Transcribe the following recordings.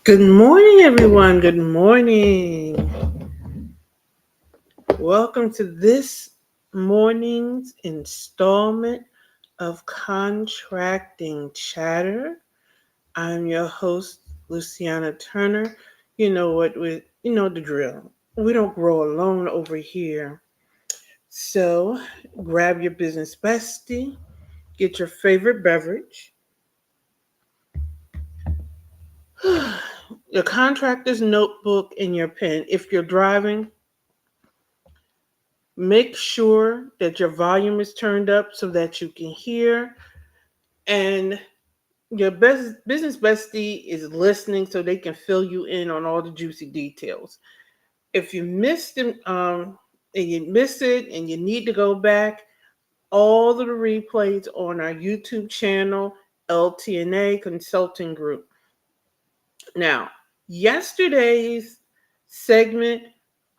Good morning, everyone. Good morning. Welcome to this morning's installment of Contracting Chatter. I'm your host, Luciana Turner. You know the drill. We don't grow alone over here. So grab your business bestie, get your favorite beverage, your contractor's notebook, and your pen. If you're driving, make sure that your volume is turned up so that you can hear, and your best business bestie is listening so they can fill you in on all the juicy details. If you missed them, and you miss it and you need to go back, all of the replays on our YouTube channel, LT&A Consulting Group. Now, yesterday's segment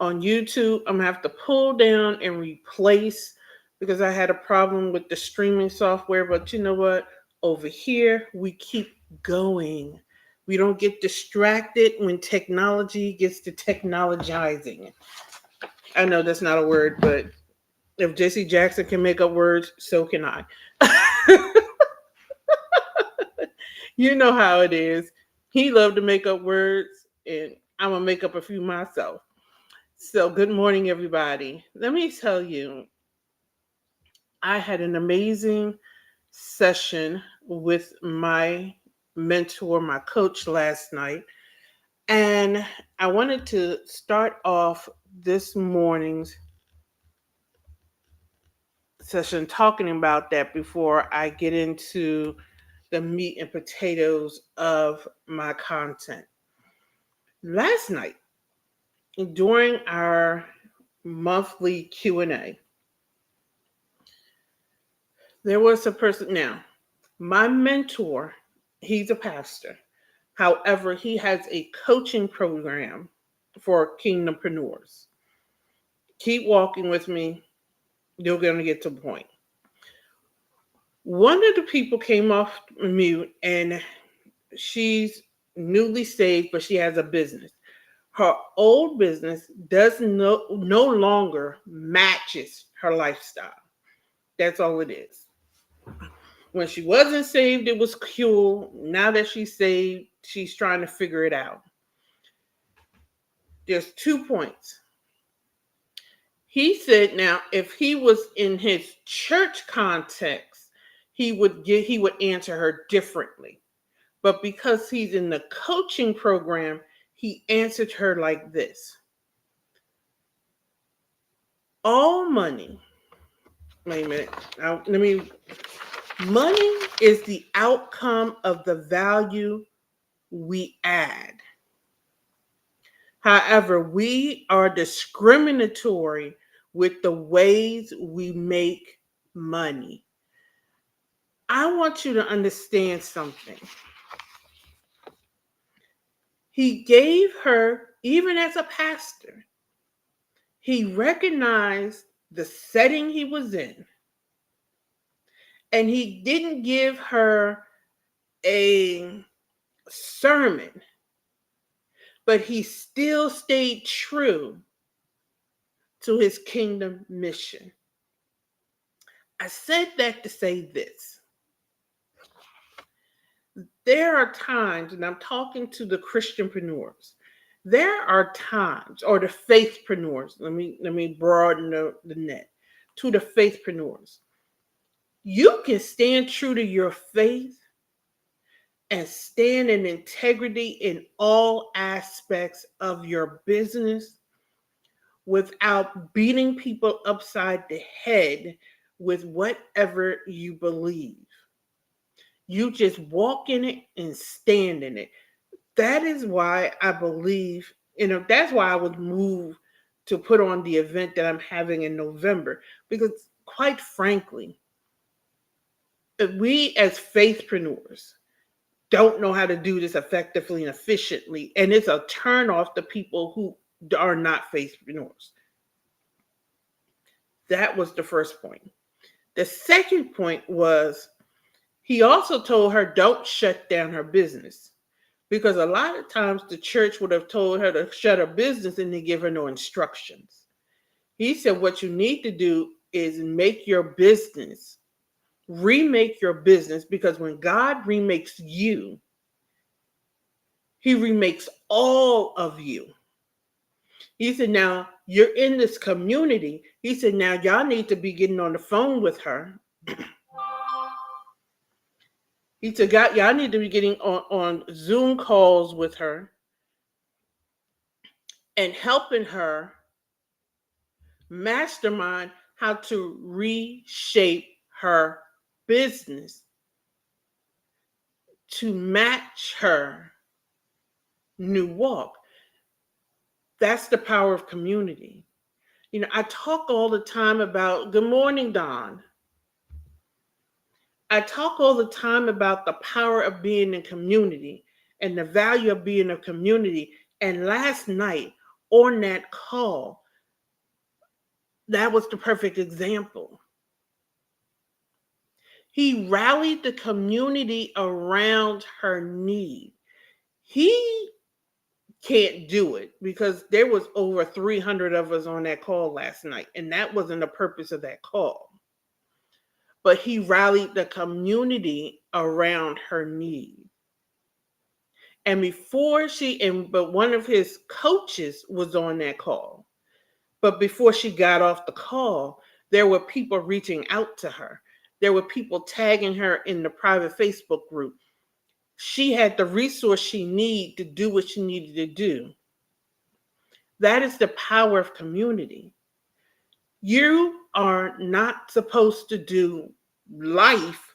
on YouTube, I'm gonna have to pull down and replace because I had a problem with the streaming software. But you know what? Over here, we keep going. We don't get distracted when technology gets to technologizing. I know that's not a word, but if Jesse Jackson can make up words, so can I. You know how it is. He loved to make up words, and I'm gonna make up a few myself. So, good morning, everybody. Let me tell you, I had an amazing session with my mentor, my coach last night, and I wanted to start off this morning's session talking about that before I get into the meat and potatoes of my content. Last night, during our monthly Q&A, there was a person. Now, my mentor, he's a pastor. However, he has a coaching program for kingdompreneurs. Keep walking with me. You're going to get to the point. One of the people came off mute, and she's newly saved, but she has a business. Her old business does no longer matches her lifestyle. That's all it is. When she wasn't saved, it was cool. Now that she's saved, she's trying to figure it out. There's 2 points. He said now, if he was in his church context, he would answer her differently. But because he's in the coaching program, he answered her like this. All money, wait a minute. Now, money is the outcome of the value we add. However, we are discriminatory with the ways we make money. I want you to understand something. He gave her, even as a pastor, he recognized the setting he was in, and he didn't give her a sermon, but he still stayed true to his kingdom mission. I said that to say this. There are times, and I'm talking to the Christianpreneurs, there are times, or the faithpreneurs, let me broaden the net, to the faithpreneurs. You can stand true to your faith and stand in integrity in all aspects of your business without beating people upside the head with whatever you believe. You just walk in it and stand in it. That is why I believe, that's why I was moved to put on the event that I'm having in November. Because quite frankly, we as faithpreneurs don't know how to do this effectively and efficiently. And it's a turn off to people who are not faithpreneurs. That was the first point. The second point was he also told her, don't shut down her business. Because a lot of times the church would have told her to shut her business and they give her no instructions. He said, what you need to do is remake your business, because when God remakes you, he remakes all of you. He said, now you're in this community. He said, now y'all need to be getting on the phone with her. He said, God, y'all need to be getting on Zoom calls with her and helping her mastermind how to reshape her business to match her new walk. That's the power of community. I talk all the time about, good morning, Don. I talk all the time about the power of being in community and the value of being a community. And last night on that call, that was the perfect example. He rallied the community around her need. He can't do it because there was over 300 of us on that call last night, and that wasn't the purpose of that call. But he rallied the community around her need. And but one of his coaches was on that call. But before she got off the call, there were people reaching out to her. There were people tagging her in the private Facebook group. She had the resource she needed to do what she needed to do. That is the power of community. You are not supposed to do life,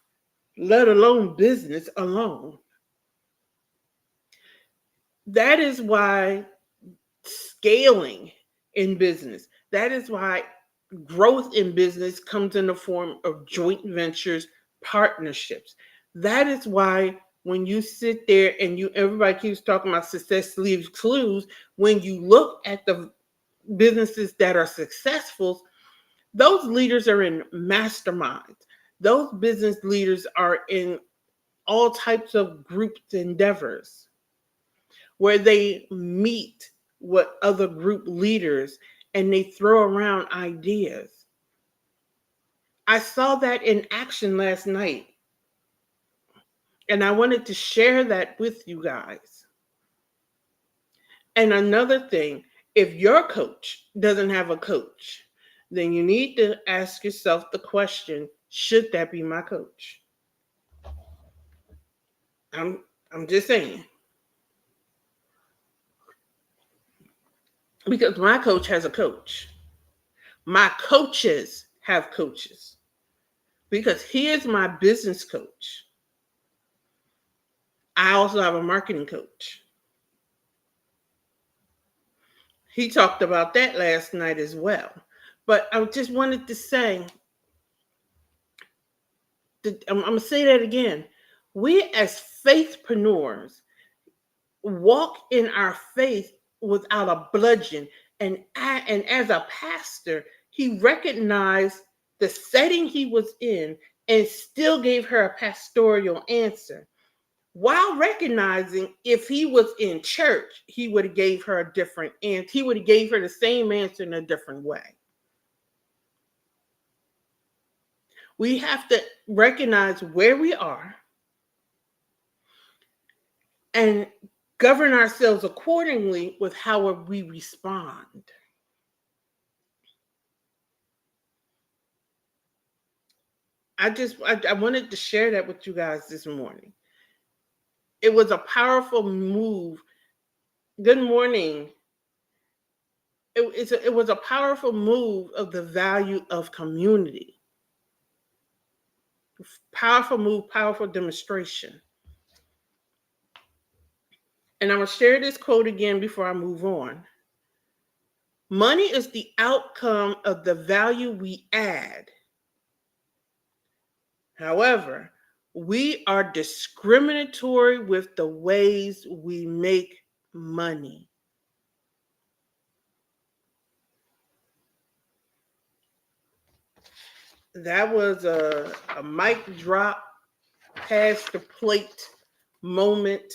let alone business, alone. That is why scaling in business, that is why growth in business comes in the form of joint ventures, partnerships. That is why when you sit there and everybody keeps talking about success leaves clues, when you look at the businesses that are successful, those leaders are in masterminds. Those business leaders are in all types of groups endeavors where they meet with other group leaders and they throw around ideas. I saw that in action last night, and I wanted to share that with you guys. And another thing, if your coach doesn't have a coach, then you need to ask yourself the question, should that be my coach? I'm just saying. Because my coach has a coach. My coaches have coaches. Because he is my business coach. I also have a marketing coach. He talked about that last night as well. But I just wanted to say, I'm going to say that again. We as faithpreneurs walk in our faith without a bludgeon. And as a pastor, he recognized the setting he was in and still gave her a pastoral answer, while recognizing if he was in church, he would have gave her a different answer. He would have gave her the same answer in a different way. We have to recognize where we are and govern ourselves accordingly with how we respond. I wanted to share that with you guys this morning. It was a powerful move. Good morning. It was a powerful move of the value of community. Powerful move, powerful demonstration. And I'm going to share this quote again before I move on. Money is the outcome of the value we add. However, we are discriminatory with the ways we make money. That was a mic drop, pass the plate moment.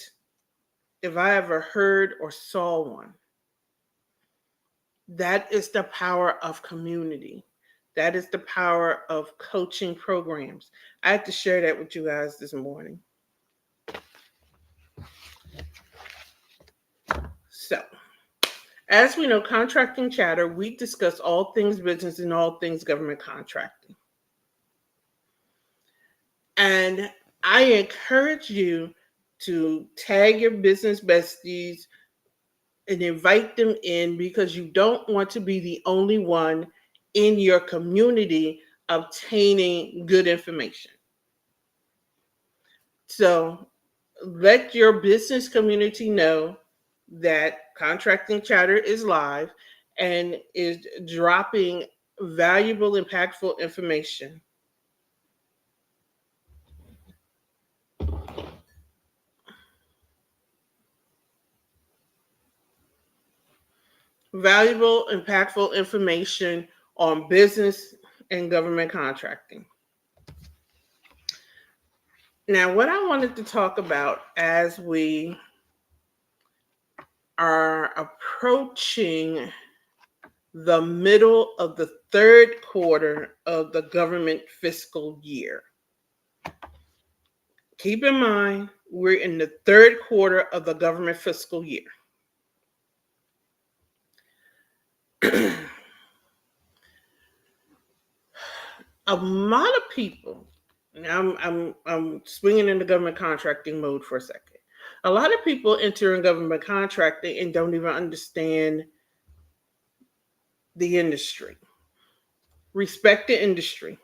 if I ever heard or saw one. That is the power of community. That is the power of coaching programs. I had to share that with you guys this morning. So, as we know, contracting chatter, we discuss all things business and all things government contracting. And I encourage you to tag your business besties and invite them in, because you don't want to be the only one in your community obtaining good information. So let your business community know that Contracting Chatter is live and is dropping valuable, impactful information. Valuable, impactful information on business and government contracting. Now, what I wanted to talk about as we are approaching the middle of the third quarter of the government fiscal year. Keep in mind, we're in the third quarter of the government fiscal year. A lot of people, now I'm swinging into government contracting mode for a second. A lot of people enter in government contracting and don't even understand the industry. Respect the industry,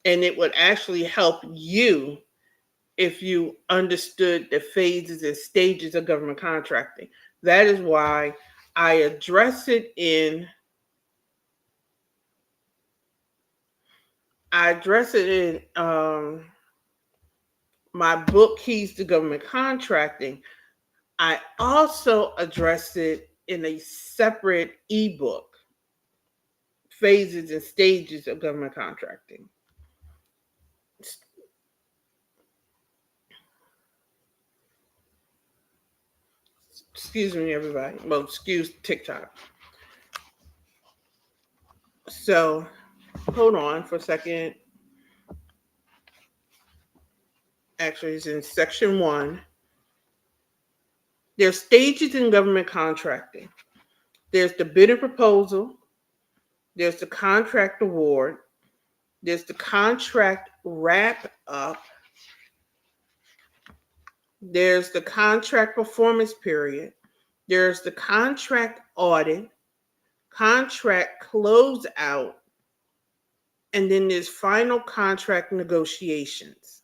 and it would actually help you if you understood the phases and stages of government contracting. That is why I address it in my book, Keys to Government Contracting. I also address it in a separate ebook, Phases and Stages of Government Contracting. Excuse me, everybody. Well, excuse TikTok. So, hold on for a second. Actually, it's in section 1. There's stages in government contracting. There's the bid and proposal. There's the contract award. There's the contract wrap up. There's the contract performance period. There's the contract audit, contract closeout, and then there's final contract negotiations.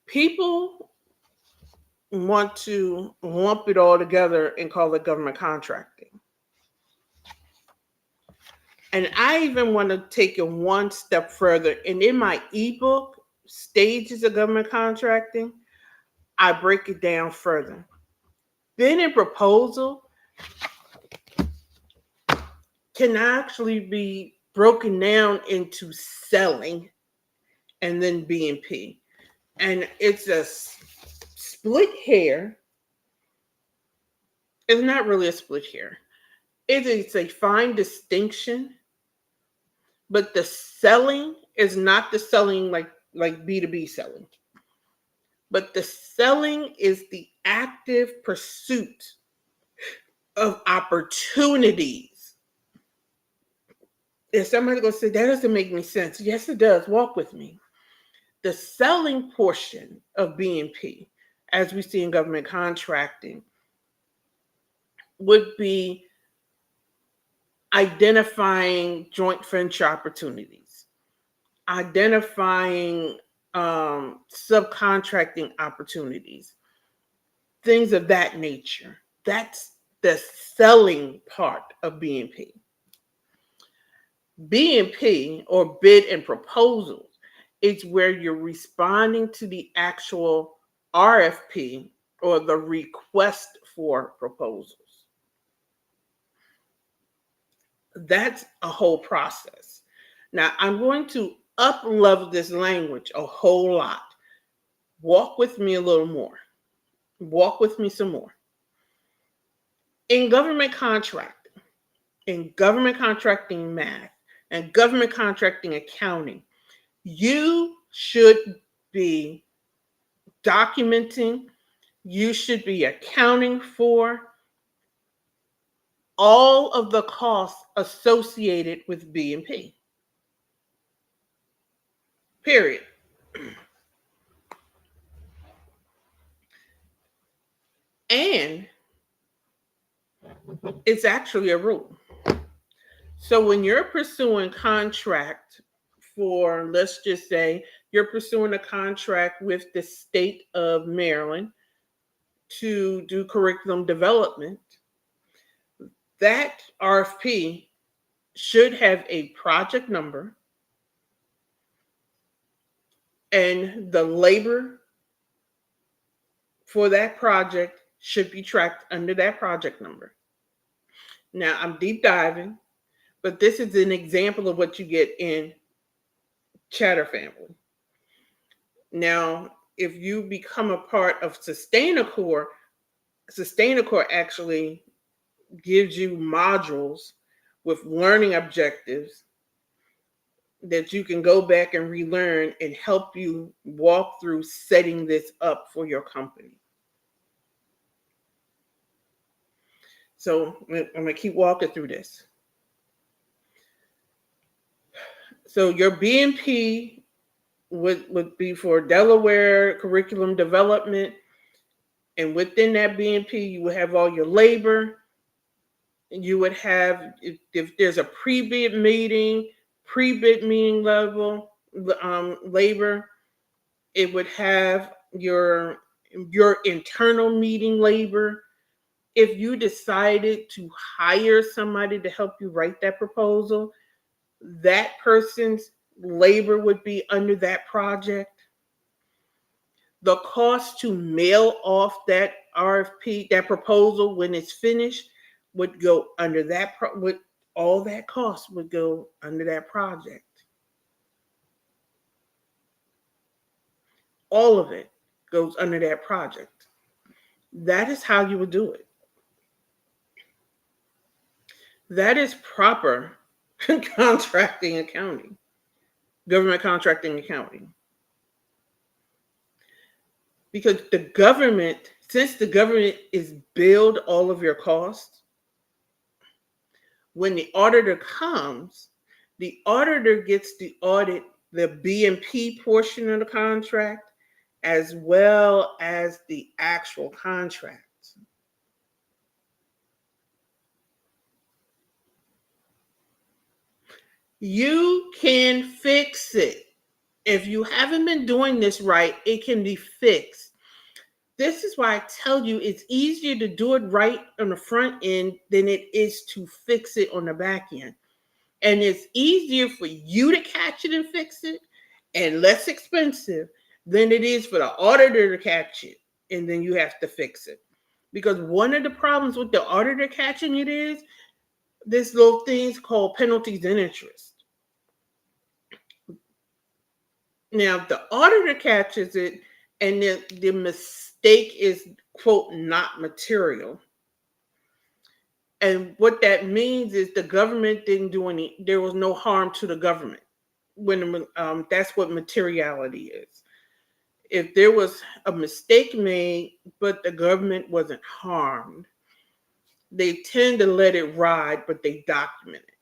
People want to lump it all together and call it government contracting. And I even want to take it one step further. And in my ebook, Stages of Government Contracting, I break it down further. Bid and proposal can actually be broken down into selling and then B&P. And it's a split hair. It's not really a split hair. It is a fine distinction, but the selling is not the selling like B2B selling. But the selling is the active pursuit of opportunities. If somebody's going to say, that doesn't make any sense. Yes, it does. Walk with me. The selling portion of B&P, as we see in government contracting, would be identifying joint venture opportunities, identifying subcontracting opportunities, things of that nature. That's the selling part of B&P. B&P, or bid and proposals, is where you're responding to the actual RFP, or the request for proposals. That's a whole process. Now, I'm going to up-level this language a whole lot. Walk with me a little more. Walk with me some more. In government contracting math, and government contracting accounting, you should be documenting, you should be accounting for all of the costs associated with B&P. Period. And it's actually a rule. So when you're pursuing contract for, let's just say, you're pursuing a contract with the state of Maryland to do curriculum development, that RFP should have a project number, and the labor for that project should be tracked under that project number. Now, I'm deep diving, but this is an example of what you get in Chatter Family. Now, if you become a part of SustainaCore actually gives you modules with learning objectives that you can go back and relearn and help you walk through setting this up for your company. So I'm going to keep walking through this. So your B&P would be for Delaware curriculum development. And within that B&P, you would have all your labor. You would have, if there's a pre-bid meeting level, labor, it would have your internal meeting labor. If you decided to hire somebody to help you write that proposal, that person's labor would be under that project. The cost to mail off that RFP, that proposal when it's finished, would go under that, all that cost would go under that project. All of it goes under that project. That is how you would do it. That is proper contracting accounting, government contracting accounting. Because since the government is billed all of your costs, when the auditor comes, the auditor gets to audit the B&P portion of the contract as well as the actual contract. You can fix it. If you haven't been doing this right, it can be fixed. This is why I tell you it's easier to do it right on the front end than it is to fix it on the back end. And it's easier for you to catch it and fix it and less expensive than it is for the auditor to catch it and then you have to fix it. Because one of the problems with the auditor catching it is this little things called penalties and interest. Now, if the auditor catches it and the mistake is, quote, not material. And what that means is the government didn't do there was no harm to the government. That's what materiality is. If there was a mistake made, but the government wasn't harmed, they tend to let it ride, but they document it.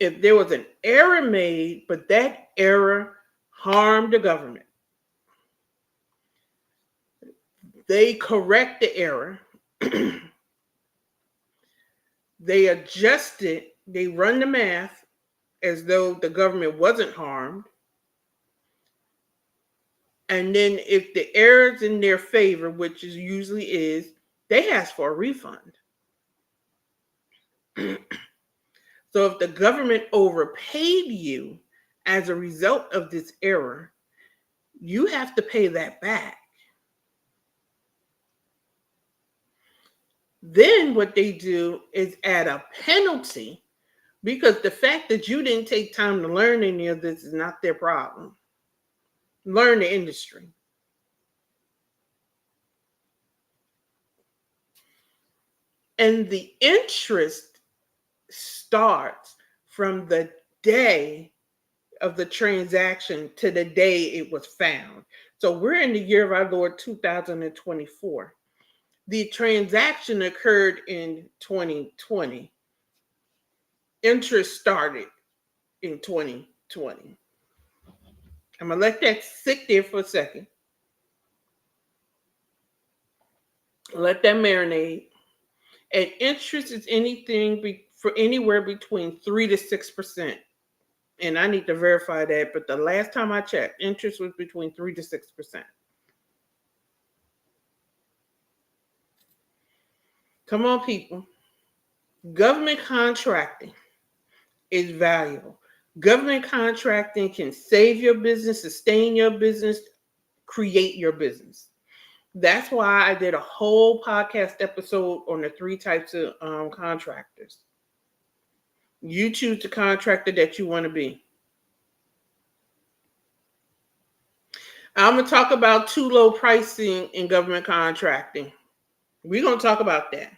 If there was an error made, but that error harmed the government, they correct the error, they adjust it, they run the math as though the government wasn't harmed. And then if the error's in their favor, which is usually is, they ask for a refund. So if the government overpaid you as a result of this error, you have to pay that back. Then what they do is add a penalty, because the fact that you didn't take time to learn any of this is not their problem. Learn the industry. And the interest starts from the day of the transaction to the day it was found. So we're in the year of our Lord 2024. The transaction occurred in 2020. Interest started in 2020. I'm going to let that sit there for a second. Let that marinate. And interest is for anywhere between 3 to 6%. And I need to verify that, but the last time I checked, interest was between 3 to 6%. Come on, people. Government contracting is valuable. Government contracting can save your business, sustain your business, create your business. That's why I did a whole podcast episode on the 3 types of contractors. You choose the contractor that you want to be. I'm going to talk about too low pricing in government contracting. We're going to talk about that.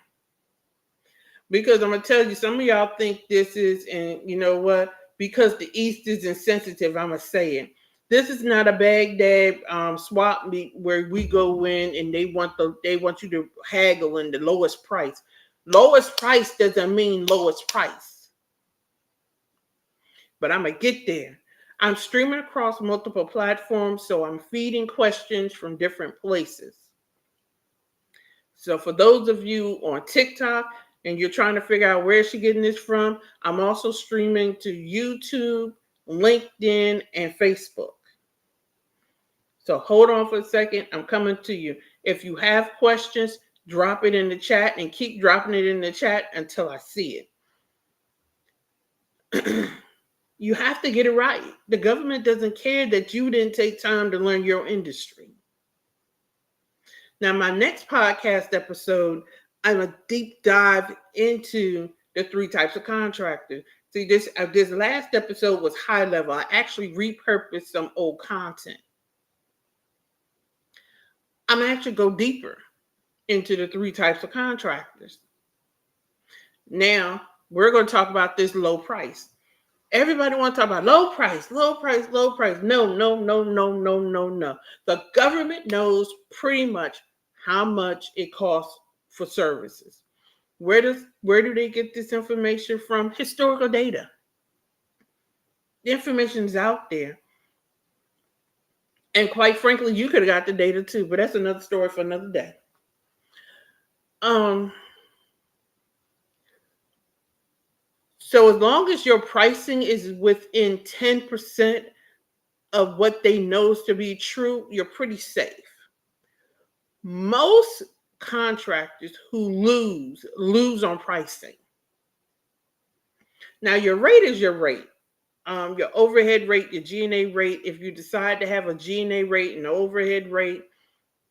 Because I'm going to tell you, some of y'all think this is, and you know what? Because the East is insensitive, I'm going to say it. This is not a Baghdad swap meet where we go in and they want you to haggle in the lowest price. Lowest price doesn't mean lowest price. But I'm going to get there. I'm streaming across multiple platforms, so I'm feeding questions from different places. So for those of you on TikTok and you're trying to figure out where is she getting this from, I'm also streaming to YouTube, LinkedIn, and Facebook. So hold on for a second. I'm coming to you. If you have questions, drop it in the chat and keep dropping it in the chat until I see it. You have to get it right. The government doesn't care that you didn't take time to learn your industry. Now, my next podcast episode, I'm a deep dive into the 3 types of contractors. See, this last episode was high level. I actually repurposed some old content. I'm actually go deeper into the 3 types of contractors. Now, we're going to talk about this low price. Everybody wants to talk about low price, low price, low price. No. The government knows pretty much how much it costs for services. Where do they get this information from? Historical data. The information is out there. And quite frankly, you could have got the data too, but that's another story for another day. So as long as your pricing is within 10% of what they know to be true, you're pretty safe. Most contractors who lose on pricing. Now, your rate is your rate. Your overhead rate, your G&A rate. If you decide to have a G&A rate and an overhead rate,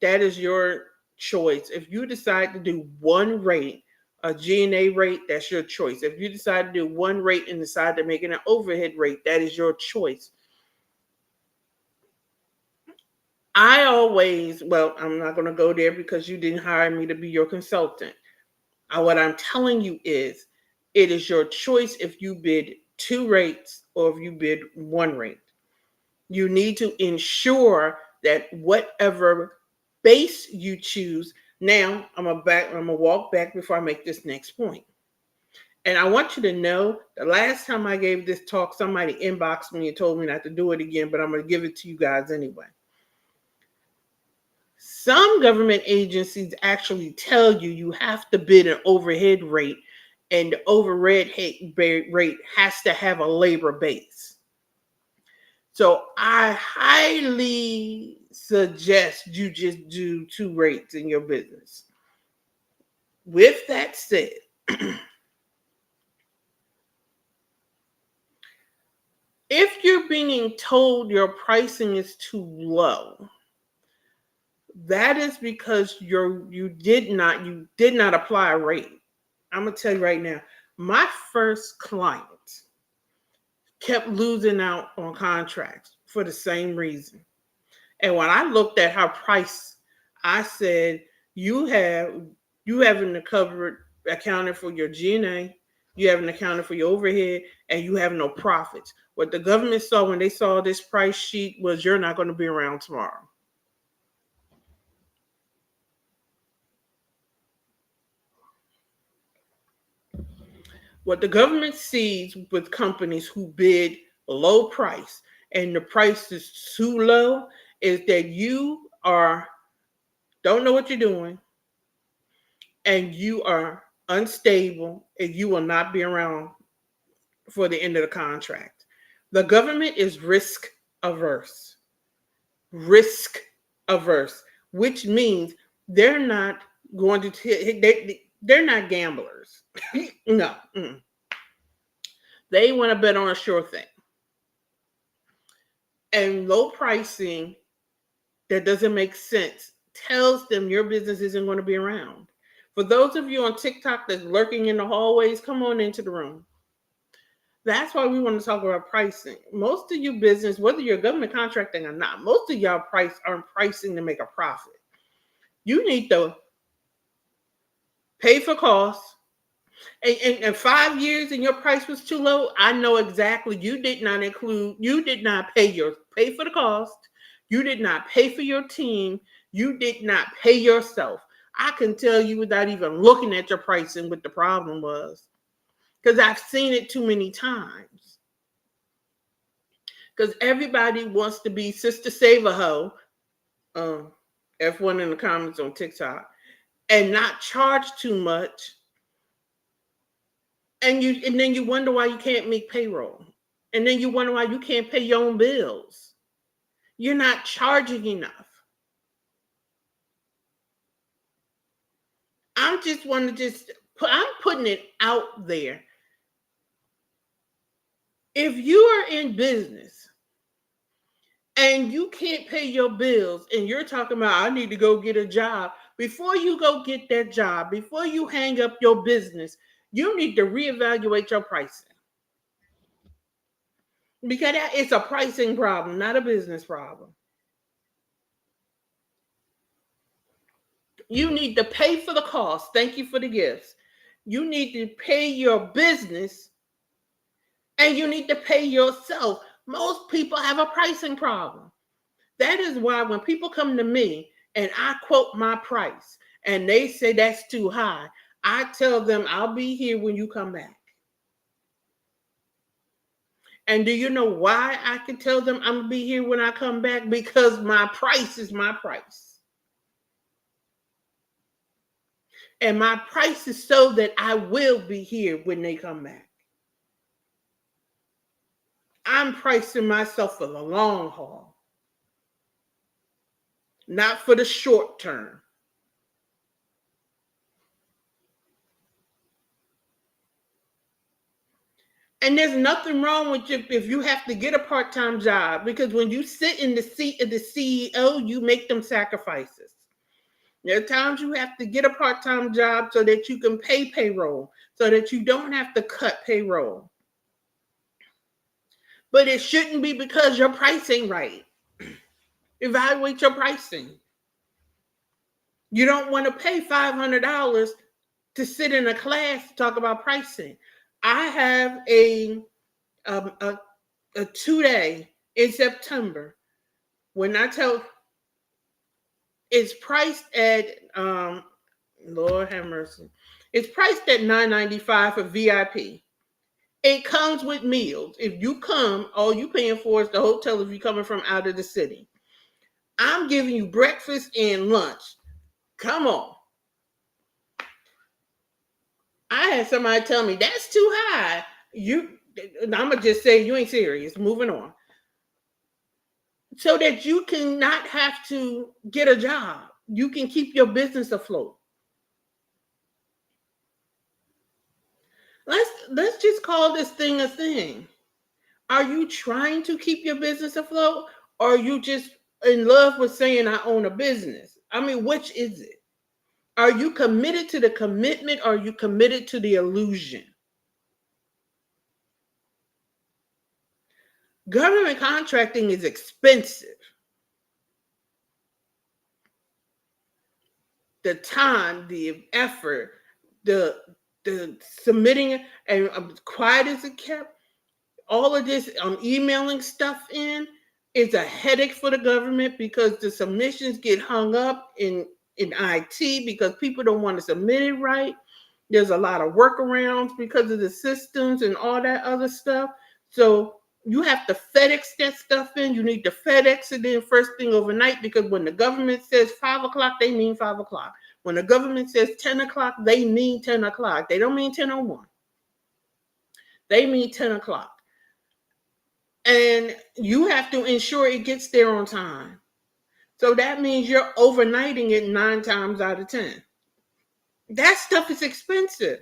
that is your choice. If you decide to do one rate, a G&A rate, that's your choice. If you decide to do one rate and decide to make it an overhead rate, that is your choice. I'm not going to go there because you didn't hire me to be your consultant. What I'm telling you is, it is your choice if you bid 2 rates or if you bid 1 rate. You need to ensure that whatever base you choose. Now, I'm gonna walk back before I make this next point. And I want you to know, the last time I gave this talk, somebody inboxed me and told me not to do it again, but I'm going to give it to you guys anyway. Some government agencies actually tell you have to bid an overhead rate, and the overhead rate has to have a labor base. So I highly suggest you just do 2 rates in your business. With that said, if you're being told your pricing is too low, that is because you did not apply a rate. I'm gonna tell you right now, my first client kept losing out on contracts for the same reason. And when I looked at her price, I said, you have you haven't covered accounted for your G&A, you haven't accounted for your overhead, and you have no profits. What the government saw when they saw this price sheet was you're not going to be around tomorrow. What the government sees with companies who bid low price and the price is too low is that you are don't know what you're doing and you are unstable and you will not be around for the end of the contract. The government is averse, risk averse, which means they're not going to they're not gamblers. No, they want to bet on a sure thing. And low pricing that doesn't make sense tells them your business isn't going to be around. For those of you on TikTok that's lurking in the hallways, come on into the room. That's why we want to talk about pricing. Most of you business, whether you're government contracting or not, most of y'all aren't pricing to make a profit. You need to pay for costs. And 5 years and your price was too low, I know exactly you did not pay for the cost. You did not pay for your team. You did not pay yourself. I can tell you without even looking at your pricing what the problem was. Because I've seen it too many times. Because everybody wants to be Sister Save a Hoe, F1 in the comments on TikTok, and not charge too much. And then you wonder why you can't make payroll. And then you wonder why you can't pay your own bills. You're not charging enough. I'm putting it out there. If you are in business and you can't pay your bills and you're talking about, I need to go get a job, before you go get that job, before you hang up your business, you need to reevaluate your pricing. Because it's a pricing problem, not a business problem. You need to pay for the cost. Thank you for the gifts. You need to pay your business and you need to pay yourself. Most people have a pricing problem. That is why when people come to me and I quote my price and they say that's too high, I tell them I'll be here when you come back. And do you know why I can tell them I'm going to be here when I come back? Because my price is my price. And my price is so that I will be here when they come back. I'm pricing myself for the long haul, not for the short term. And there's nothing wrong with you if you have to get a part-time job, because when you sit in the seat of the CEO, you make them sacrifices. There are times you have to get a part-time job so that you can pay payroll, so that you don't have to cut payroll. But it shouldn't be because your pricing right. Evaluate your pricing. You don't want to pay $500 to sit in a class to talk about pricing. I have a 2-day in September. When I tell, it's priced at Lord have mercy. It's priced at $9.95 for VIP. It comes with meals. If you come, all you paying for is the hotel if you're coming from out of the city. I'm giving you breakfast and lunch. Come on. I had somebody tell me that's too high. I'm gonna just say you ain't serious. Moving on. So that you can not have to get a job. You can keep your business afloat. Let's just call this thing a thing. Are you trying to keep your business afloat, or are you just in love with saying I own a business? I mean, which is it? Are you committed to the commitment, or are you committed to the illusion? Government contracting is expensive. the time, the effort, the submitting, and quiet as it kept, all of this emailing stuff is a headache for the government because the submissions get hung up in IT because people don't want to submit it right. There's a lot of workarounds because of the systems and all that other stuff. So you have to FedEx that stuff in. You need to FedEx it in first thing overnight because when the government says 5 o'clock, they mean 5 o'clock. When the government says 10 o'clock, they mean 10 o'clock. They don't mean 10:01. They mean 10 o'clock. And you have to ensure it gets there on time. So that means you're overnighting it 9 times out of 10. That stuff is expensive.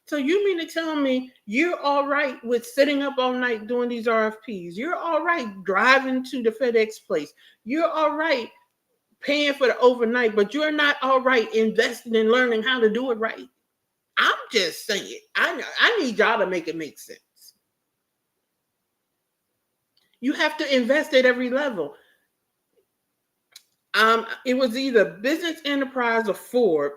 So you mean to tell me you're all right with sitting up all night doing these RFPs? You're all right driving to the FedEx place. You're all right paying for the overnight, but you're not all right investing in learning how to do it right. I'm just saying, I need y'all to make it make sense. You have to invest at every level. It was either Business Enterprise or Ford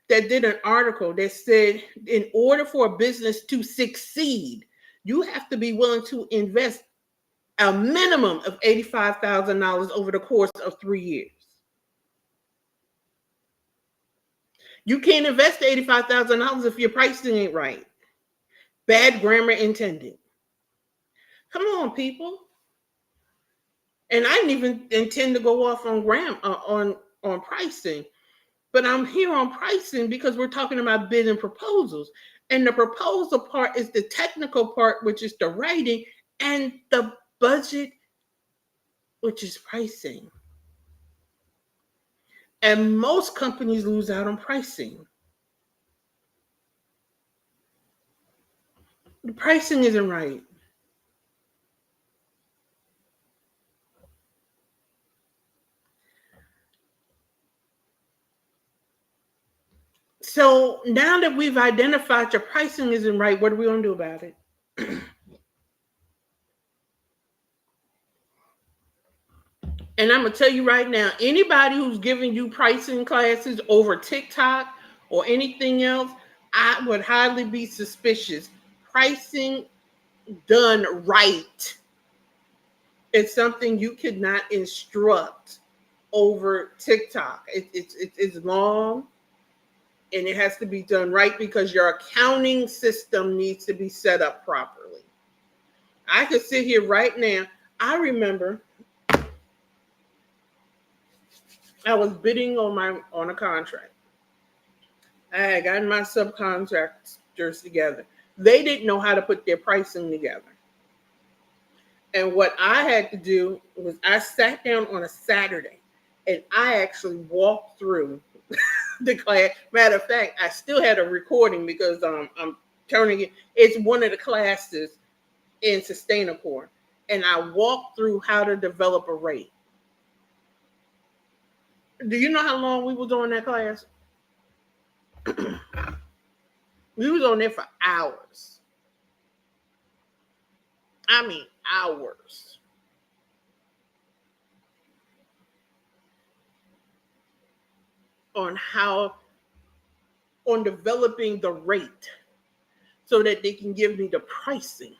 that did an article that said in order for a business to succeed, you have to be willing to invest a minimum of $85,000 over the course of 3 years. You can't invest $85,000 if your pricing ain't right. Bad grammar intended. Come on, people. And I didn't even intend to go off on on pricing. But I'm here on pricing because we're talking about bid and proposals. And the proposal part is the technical part, which is the writing, and the budget, which is pricing. And most companies lose out on pricing. The pricing isn't right. So now that we've identified your pricing isn't right, what are we going to do about it? And I'm going to tell you right now, anybody who's giving you pricing classes over TikTok or anything else, I would highly be suspicious. Pricing done right is something you could not instruct over TikTok. It's long and it has to be done right because your accounting system needs to be set up properly. I could sit here right now. I remember I was bidding on a contract. I had gotten my subcontractors together. They didn't know how to put their pricing together. And what I had to do was I sat down on a Saturday and I actually walked through the class. Matter of fact, I still had a recording because I'm turning it. It's one of the classes in Sustainable. And I walked through how to develop a rate. Do you know how long we was on that class? We was on there for hours. I mean, hours. On developing the rate so that they can give me the pricing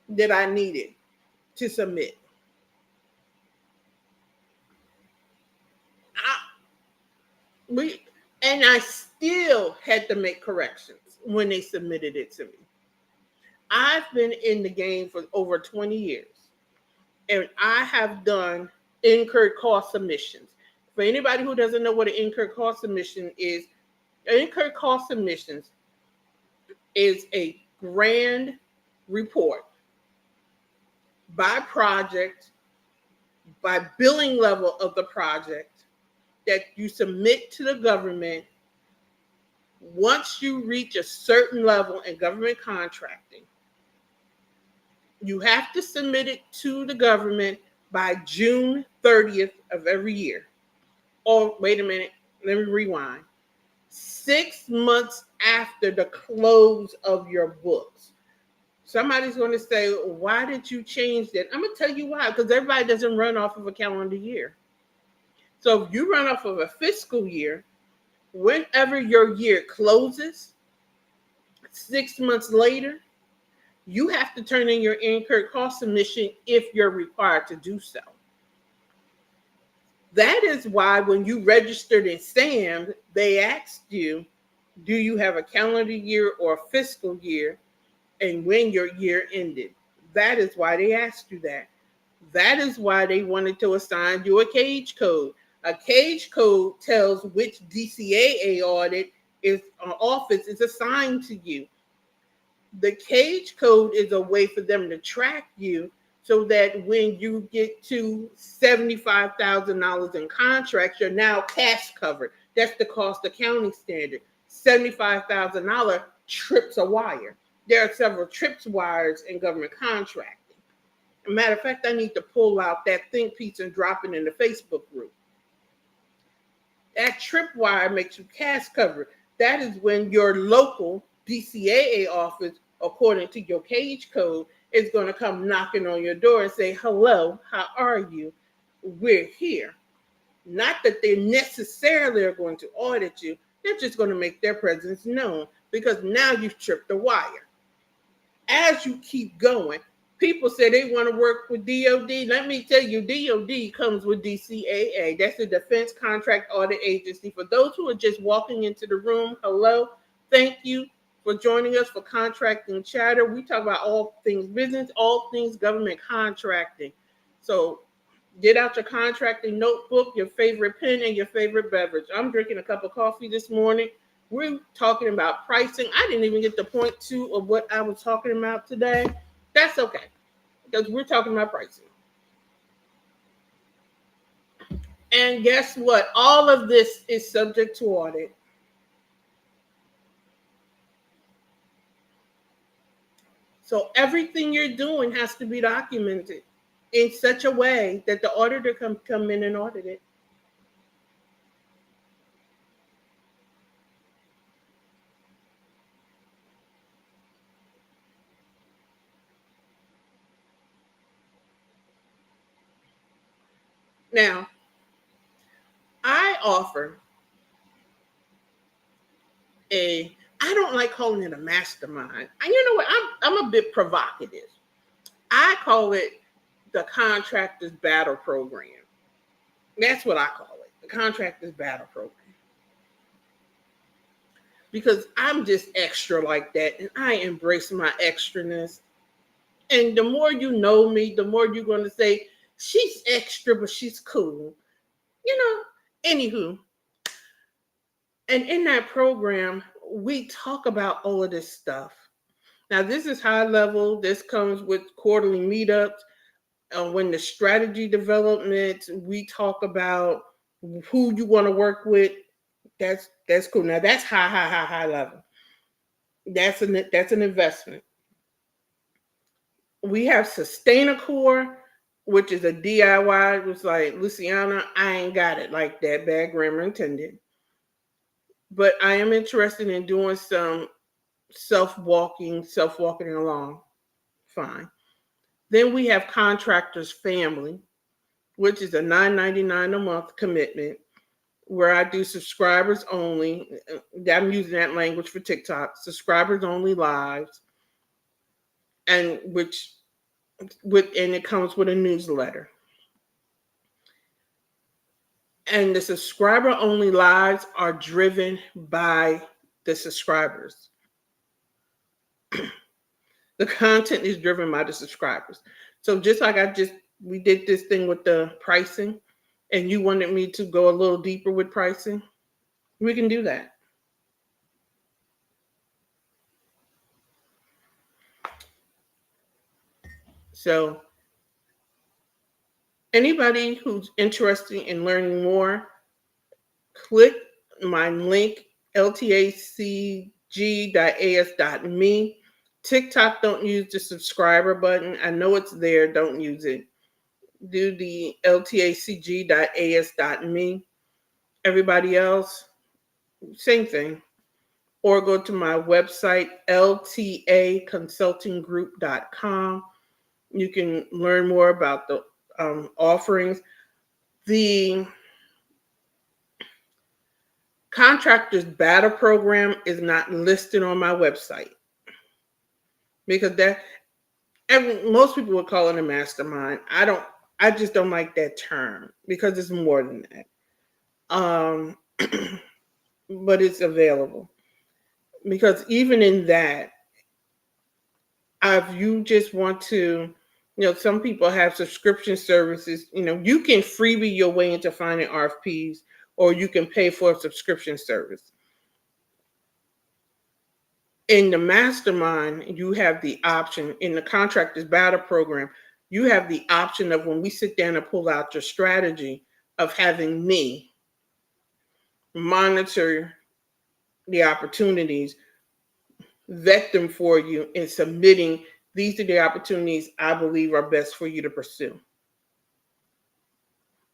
that I needed to submit. I still had to make corrections when they submitted it to me. I've been in the game for over 20 years, and I have done incurred cost submissions. For anybody who doesn't know what an incurred cost submission is, incurred cost submissions is a grand report by project, by billing level of the project that you submit to the government once you reach a certain level in government contracting. You have to submit it to the government by June 30th of every year. Oh, wait a minute. Let me rewind. 6 months after the close of your books. Somebody's going to say, why did you change that? I'm going to tell you why. Because everybody doesn't run off of a calendar year. So if you run off of a fiscal year, whenever your year closes, 6 months later, you have to turn in your incurred cost submission if you're required to do so. That is why when you registered in SAM, they asked you, do you have a calendar year or a fiscal year, and when your year ended? That is why they asked you that. That is why they wanted to assign you a cage code. A cage code tells which DCAA audit is office is assigned to you. The cage code is a way for them to track you so that when you get to $75,000 in contracts, you're now cash covered. That's the cost accounting standard. $75,000 trips a wire. There are several trips wires in government contracting. Matter of fact, I need to pull out that think piece and drop it in the Facebook group. That tripwire makes you cash covered. That is when your local DCAA office, according to your cage code, is going to come knocking on your door and say, hello, how are you? We're here. Not that they necessarily are going to audit you. They're just going to make their presence known because now you've tripped the wire. As you keep going, people say they want to work with DOD. Let me tell you, DOD comes with DCAA. That's the Defense Contract Audit Agency. For those who are just walking into the room, hello, thank you for joining us for Contracting Chatter. We talk about all things business, all things government contracting. So get out your contracting notebook, your favorite pen, and your favorite beverage. I'm drinking a cup of coffee this morning. We're talking about pricing. I didn't even get to point two of what I was talking about today. That's okay, because we're talking about pricing. And guess what? All of this is subject to audit. So everything you're doing has to be documented in such a way that the auditor can come in and audit it. Now, I offer I don't like calling it a mastermind. And you know what? I'm a bit provocative. I call it the Contractors Battle Program. That's what I call it, the Contractors Battle Program. Because I'm just extra like that, and I embrace my extraness. And the more you know me, the more you're going to say, she's extra, but she's cool. You know, anywho. And in that program, we talk about all of this stuff. Now, this is high level. This comes with quarterly meetups. When the strategy development, we talk about who you want to work with. That's cool. Now, that's high level. That's an investment. We have SustainaCore, which is a DIY. It was like, Luciana, I ain't got it like that. Bad grammar intended. But I am interested in doing some self-walking along. Fine. Then we have Contractors Family, which is a $9.99 a month commitment where I do subscribers only. I'm using that language for TikTok. Subscribers only lives, and it comes with a newsletter. And the subscriber only lives are driven by the subscribers. The content is driven by the subscribers. So just like we did this thing with the pricing, and you wanted me to go a little deeper with pricing, we can do that. So anybody who's interested in learning more, click my link, LTACG.as.me. TikTok, don't use the subscriber button. I know it's there. Don't use it. Do the LTACG.as.me. Everybody else, same thing. Or go to my website, LT&A You can learn more about the offerings. The Contractors battle program is not listed on my website because most people would call it a mastermind. I just don't like that term because it's more than that. But it's available because even in that, if you just want to, some people have subscription services. You can freebie your way into finding RFPs, or you can pay for a subscription service. In the mastermind, you have the option. In the contractors battle program, you have the option of, when we sit down and pull out your strategy, of having me monitor the opportunities, vet them for you, and submitting, these are the opportunities I believe are best for you to pursue.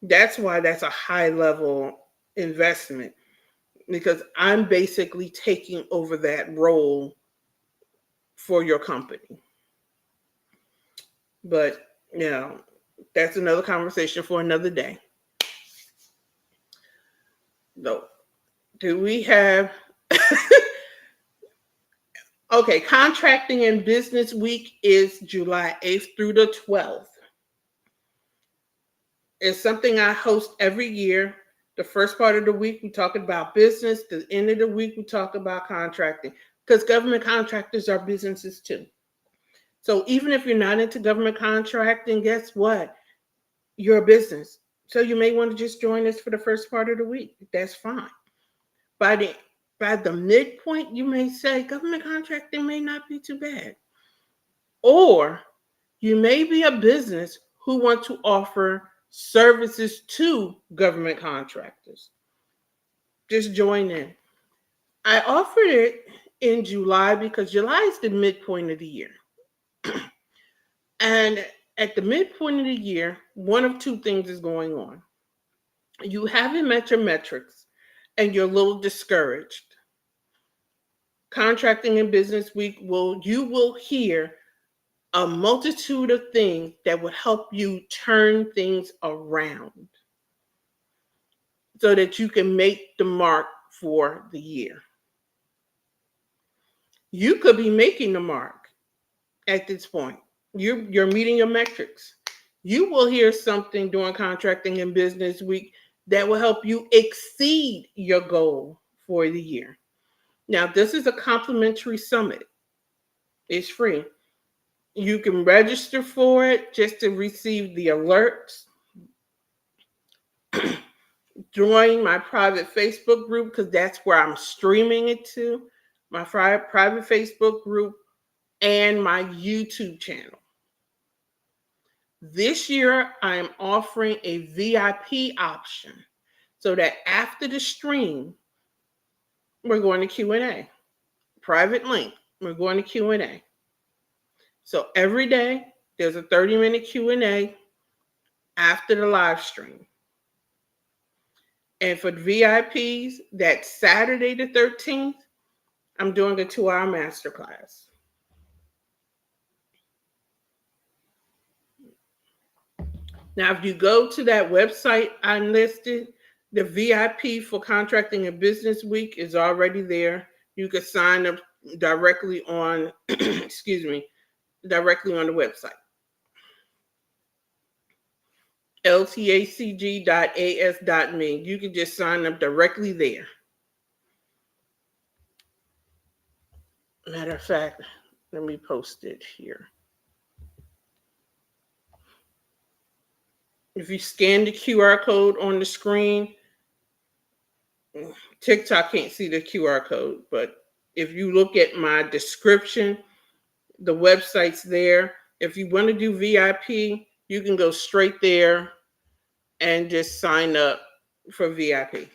That's why that's a high level investment, because I'm basically taking over that role for your company. But, that's another conversation for another day. No. Do we have... Okay, Contracting and Business Week is July 8th through the 12th. It's something I host every year. The first part of the week, we talk about business. The end of the week, we talk about contracting, because government contractors are businesses too. So even if you're not into government contracting, guess what? You're a business. So you may want to just join us for the first part of the week. That's fine. By the midpoint, you may say government contracting may not be too bad. Or you may be a business who want to offer services to government contractors. Just join in. I offered it in July because July is the midpoint of the year. And at the midpoint of the year, one of two things is going on. You haven't met your metrics and you're a little discouraged. Contracting and Business Week, you will hear a multitude of things that will help you turn things around so that you can make the mark for the year. You could be making the mark at this point. You're meeting your metrics. You will hear something during Contracting and Business Week that will help you exceed your goal for the year. Now, this is a complimentary summit. It's free. You can register for it just to receive the alerts. Join my private Facebook group, because that's where I'm streaming it to. My private Facebook group and my YouTube channel. This year, I am offering a VIP option so that after the stream, we're going to Q&A. Private link, we're going to Q&A. So every day, there's a 30-minute Q&A after the live stream. And for the VIPs, that Saturday the 13th, I'm doing a 2-hour masterclass. Now, if you go to that website I listed, the VIP for Contracting and Business Week is already there. You can sign up directly on, directly on the website. LTACG.as.me. You can just sign up directly there. Matter of fact, let me post it here. If you scan the QR code on the screen, TikTok can't see the QR code, but if you look at my description, the website's there. If you want to do VIP, you can go straight there and just sign up for VIP.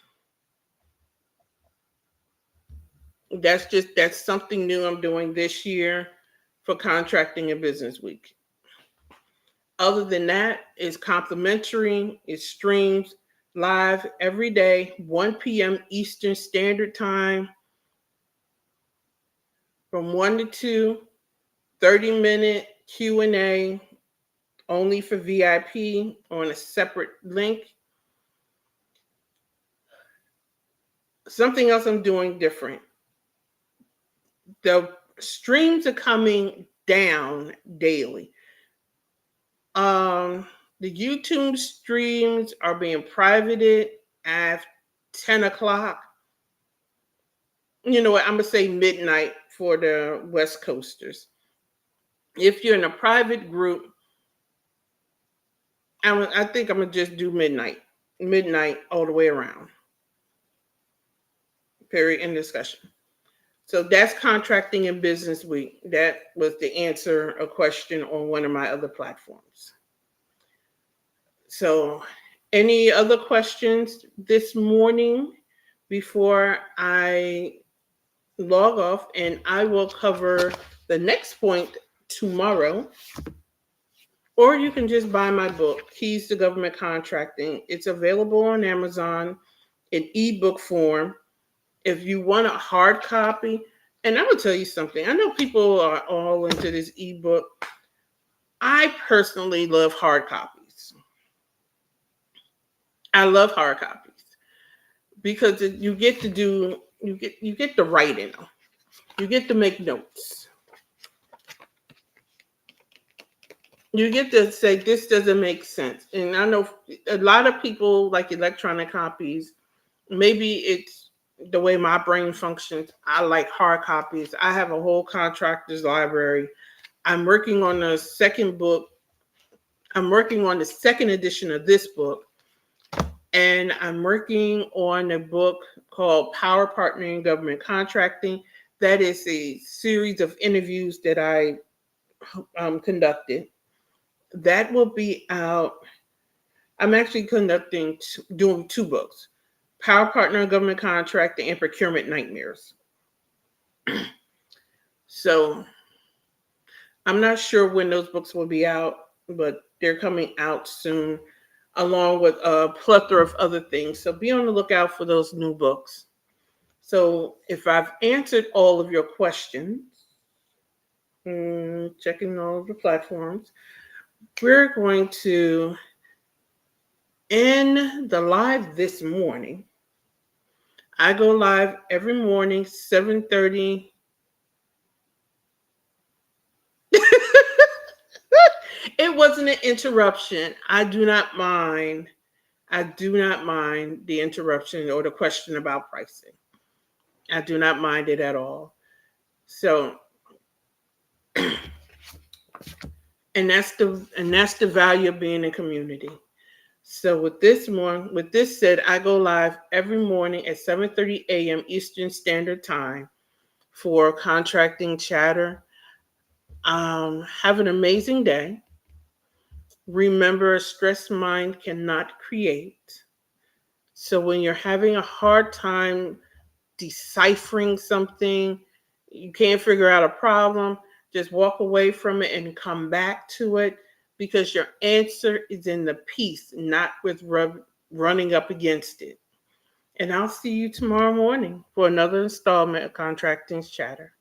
That's something new I'm doing this year for Contracting and Business Week. Other than that, it's complimentary. It streams live every day, 1 p.m. Eastern Standard Time, from 1 to 2, 30-minute Q&A only for VIP on a separate link. Something else I'm doing different. The streams are coming down daily. Um, the YouTube streams are being privated at 10 o'clock. You know what? I'm going to say midnight for the West Coasters. If you're in a private group, I think I'm going to just do midnight all the way around. Period. In discussion. So that's Contracting and Business Week. That was to answer a question on one of my other platforms. So, any other questions this morning before I log off? And I will cover the next point tomorrow. Or you can just buy my book, Keys to Government Contracting. It's available on Amazon in ebook form. If you want a hard copy, and I'm going to tell you something. I know people are all into this ebook. I personally love hard copies. I love hard copies because you get to write in them. You get to make notes. You get to say, this doesn't make sense. And I know a lot of people like electronic copies. Maybe it's the way my brain functions. I like hard copies. I have a whole contractor's library. I'm working on the second book. I'm working on the second edition of this book. And I'm working on a book called Power Partnering Government Contracting. That is a series of interviews that I conducted. That will be out. I'm actually doing two books. Power Partner Government Contracting and Procurement Nightmares. So I'm not sure when those books will be out, but they're coming out soon, along with a plethora of other things. So be on the lookout for those new books. So if I've answered all of your questions, checking all of the platforms, we're going to end the live this morning. I go live every morning, 7:30. It wasn't an interruption. I do not mind the interruption or the question about pricing. I do not mind it at all. So, and that's the value of being in community. So with this said, I go live every morning at 7:30 a.m. Eastern Standard Time for Contracting Chatter. Have an amazing day. Remember, a stressed mind cannot create. So when you're having a hard time deciphering something, you can't figure out a problem, just walk away from it and come back to it, because your answer is in the piece, not with running up against it. And I'll see you tomorrow morning for another installment of Contracting's Chatter.